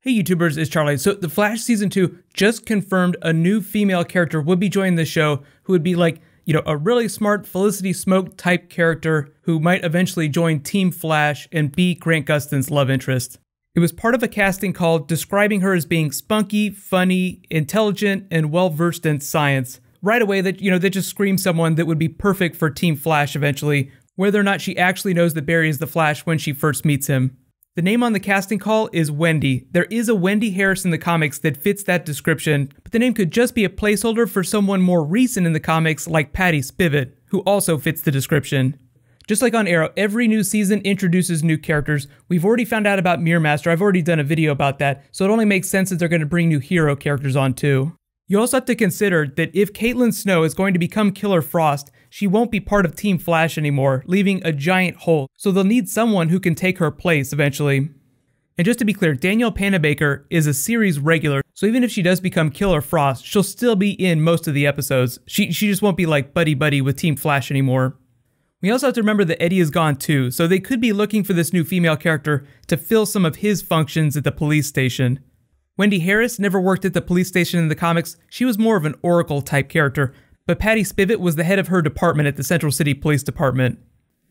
Hey YouTubers, it's Charlie. So The Flash Season 2 just confirmed a new female character would be joining the show who would be like, a really smart Felicity Smoke type character who might eventually join Team Flash and be Grant Gustin's love interest. It was part of a casting call describing her as being spunky, funny, intelligent, and well-versed in science. Right away that, that just screams someone that would be perfect for Team Flash eventually, whether or not she actually knows that Barry is the Flash when she first meets him. The name on the casting call is Wendy. There is a Wendy Harris in the comics that fits that description, but the name could just be a placeholder for someone more recent in the comics like Patty Spivot, who also fits the description. Just like on Arrow, every new season introduces new characters. We've already found out about Mirror Master. I've already done a video about that, so it only makes sense that they're going to bring new hero characters on too. You also have to consider that if Caitlin Snow is going to become Killer Frost, she won't be part of Team Flash anymore, leaving a giant hole, so they'll need someone who can take her place eventually. And just to be clear, Danielle Panabaker is a series regular, so even if she does become Killer Frost, she'll still be in most of the episodes. She just won't be like buddy-buddy with Team Flash anymore. We also have to remember that Eddie is gone too, so they could be looking for this new female character to fill some of his functions at the police station. Wendy Harris never worked at the police station in the comics. She was more of an Oracle type character, but Patty Spivot was the head of her department at the Central City Police Department.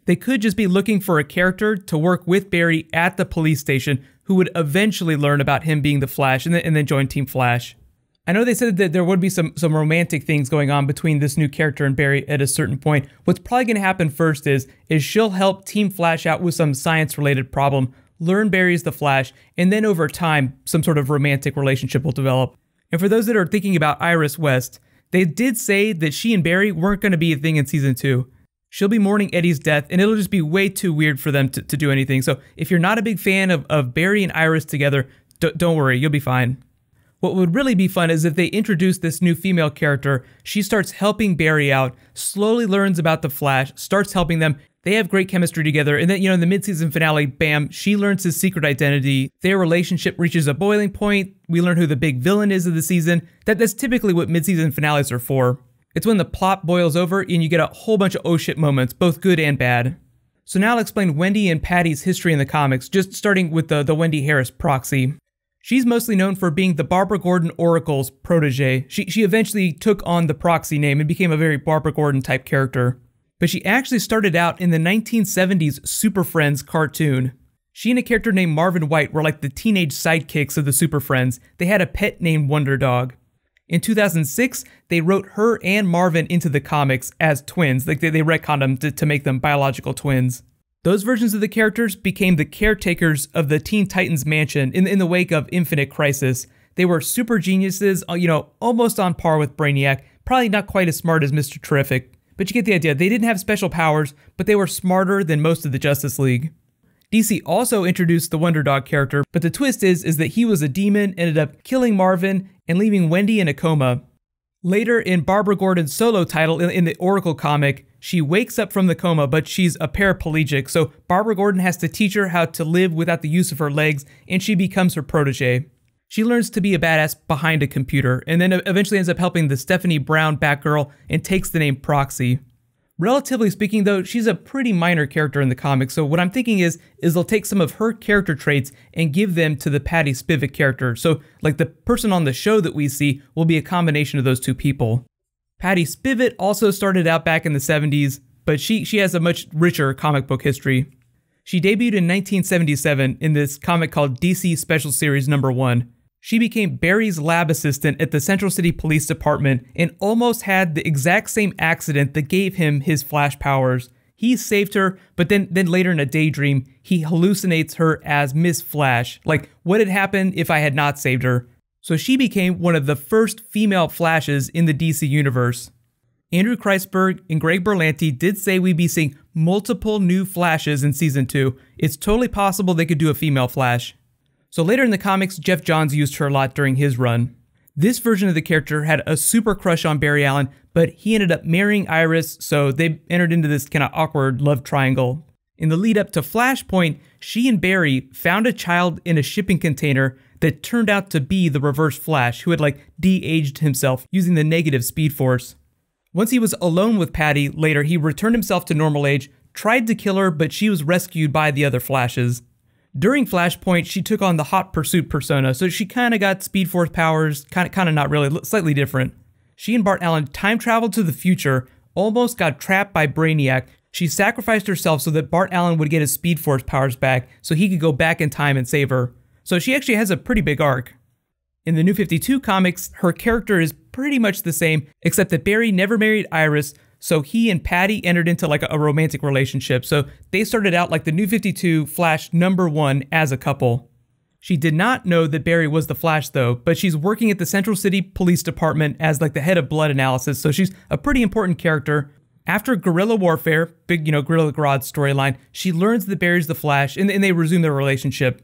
They could just be looking for a character to work with Barry at the police station who would eventually learn about him being the Flash and then join Team Flash. I know they said that there would be some romantic things going on between this new character and Barry at a certain point. What's probably going to happen first is she'll help Team Flash out with some science-related problem, learn Barry's the Flash, and then over time, some sort of romantic relationship will develop. And for those that are thinking about Iris West, they did say that she and Barry weren't going to be a thing in Season 2. She'll be mourning Eddie's death, and it'll just be way too weird for them to do anything. So if you're not a big fan of Barry and Iris together, don't worry, you'll be fine. What would really be fun is if they introduce this new female character, she starts helping Barry out, slowly learns about the Flash, starts helping them. They have great chemistry together, and then, in the mid-season finale, bam, she learns his secret identity. Their relationship reaches a boiling point. We learn who the big villain is of the season. That's typically what mid-season finales are for. It's when the plot boils over and you get a whole bunch of oh shit moments, both good and bad. So now I'll explain Wendy and Patty's history in the comics, just starting with the Wendy Harris Proxy. She's mostly known for being the Barbara Gordon Oracle's protege. She eventually took on the Proxy name and became a very Barbara Gordon type character. But she actually started out in the 1970s Super Friends cartoon. She and a character named Marvin White were like the teenage sidekicks of the Super Friends. They had a pet named Wonder Dog. In 2006, they wrote her and Marvin into the comics as twins. Like they retconned them to make them biological twins. Those versions of the characters became the caretakers of the Teen Titans mansion in the wake of Infinite Crisis. They were super geniuses, almost on par with Brainiac, probably not quite as smart as Mr. Terrific. But you get the idea. They didn't have special powers, but they were smarter than most of the Justice League. DC also introduced the Wonder Dog character, but the twist is that he was a demon, ended up killing Marvin, and leaving Wendy in a coma. Later, in Barbara Gordon's solo title in the Oracle comic, she wakes up from the coma, but she's a paraplegic, so Barbara Gordon has to teach her how to live without the use of her legs, and she becomes her protege. She learns to be a badass behind a computer, and then eventually ends up helping the Stephanie Brown Batgirl and takes the name Proxy. Relatively speaking though, she's a pretty minor character in the comics, so what I'm thinking is they'll take some of her character traits and give them to the Patty Spivot character. So like the person on the show that we see will be a combination of those two people. Patty Spivot also started out back in the 70s, but she has a much richer comic book history. She debuted in 1977 in this comic called DC Special Series No. 1. She became Barry's lab assistant at the Central City Police Department and almost had the exact same accident that gave him his Flash powers. He saved her, but then later in a daydream, he hallucinates her as Miss Flash. Like, what had happened if I had not saved her? So she became one of the first female Flashes in the DC universe. Andrew Kreisberg and Greg Berlanti did say we'd be seeing multiple new Flashes in Season 2. It's totally possible they could do a female Flash. So later in the comics, Jeff Johns used her a lot during his run. This version of the character had a super crush on Barry Allen, but he ended up marrying Iris, so they entered into this kind of awkward love triangle. In the lead up to Flashpoint, she and Barry found a child in a shipping container that turned out to be the Reverse Flash, who had de-aged himself using the negative Speed Force. Once he was alone with Patty, later he returned himself to normal age, tried to kill her, but she was rescued by the other Flashes. During Flashpoint, she took on the hot pursuit persona, so she kind of got Speed Force powers, kind of not really, slightly different. She and Bart Allen time traveled to the future, almost got trapped by Brainiac. She sacrificed herself so that Bart Allen would get his Speed Force powers back, so he could go back in time and save her. So she actually has a pretty big arc. In the New 52 comics, her character is pretty much the same, except that Barry never married Iris, so he and Patty entered into like a romantic relationship. So they started out like the New 52 Flash #1 as a couple. She did not know that Barry was the Flash though, but she's working at the Central City Police Department as like the head of blood analysis, so she's a pretty important character. After guerrilla warfare, big, Gorilla Grodd storyline, she learns that Barry's the Flash and they resume their relationship.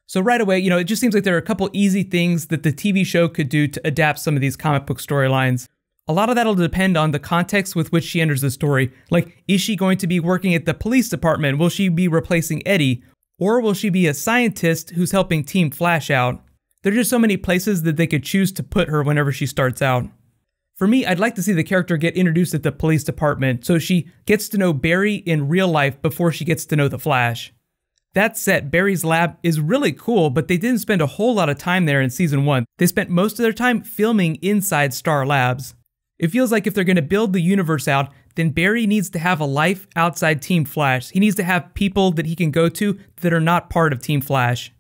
So right away, it just seems like there are a couple easy things that the TV show could do to adapt some of these comic book storylines. A lot of that will depend on the context with which she enters the story. Like, is she going to be working at the police department? Will she be replacing Eddie? Or will she be a scientist who's helping Team Flash out? There are just so many places that they could choose to put her whenever she starts out. For me, I'd like to see the character get introduced at the police department so she gets to know Barry in real life before she gets to know the Flash. That set, Barry's lab, is really cool, but they didn't spend a whole lot of time there in Season 1. They spent most of their time filming inside Star Labs. It feels like if they're going to build the universe out, then Barry needs to have a life outside Team Flash. He needs to have people that he can go to that are not part of Team Flash.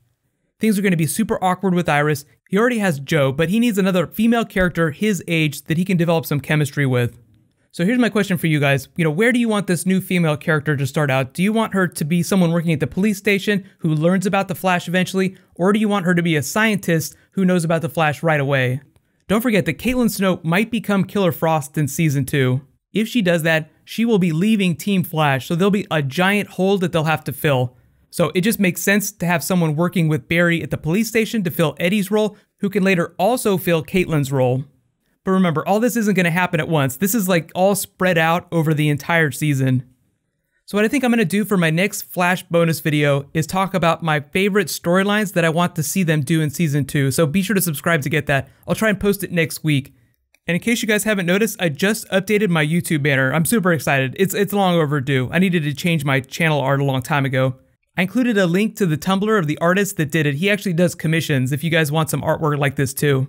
Things are going to be super awkward with Iris. He already has Joe, but he needs another female character his age that he can develop some chemistry with. So here's my question for you guys. Where do you want this new female character to start out? Do you want her to be someone working at the police station who learns about the Flash eventually? Or do you want her to be a scientist who knows about the Flash right away? Don't forget that Caitlin Snow might become Killer Frost in Season 2. If she does that, she will be leaving Team Flash, so there'll be a giant hole that they'll have to fill. So it just makes sense to have someone working with Barry at the police station to fill Eddie's role, who can later also fill Caitlin's role. But remember, all this isn't going to happen at once. This is like all spread out over the entire season. So what I think I'm going to do for my next Flash bonus video is talk about my favorite storylines that I want to see them do in Season 2. So be sure to subscribe to get that. I'll try and post it next week. And in case you guys haven't noticed, I just updated my YouTube banner. I'm super excited. It's long overdue. I needed to change my channel art a long time ago. I included a link to the Tumblr of the artist that did it. He actually does commissions if you guys want some artwork like this too.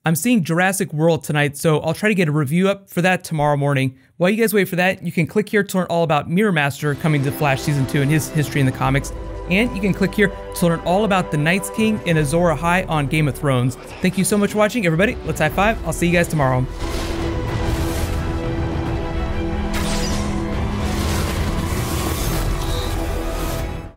I'm seeing Jurassic World tonight, so I'll try to get a review up for that tomorrow morning. While you guys wait for that, you can click here to learn all about Mirror Master coming to Flash Season 2 and his history in the comics. And you can click here to learn all about the Night's King and Azor Ahai on Game of Thrones. Thank you so much for watching, everybody. Let's high five. I'll see you guys tomorrow.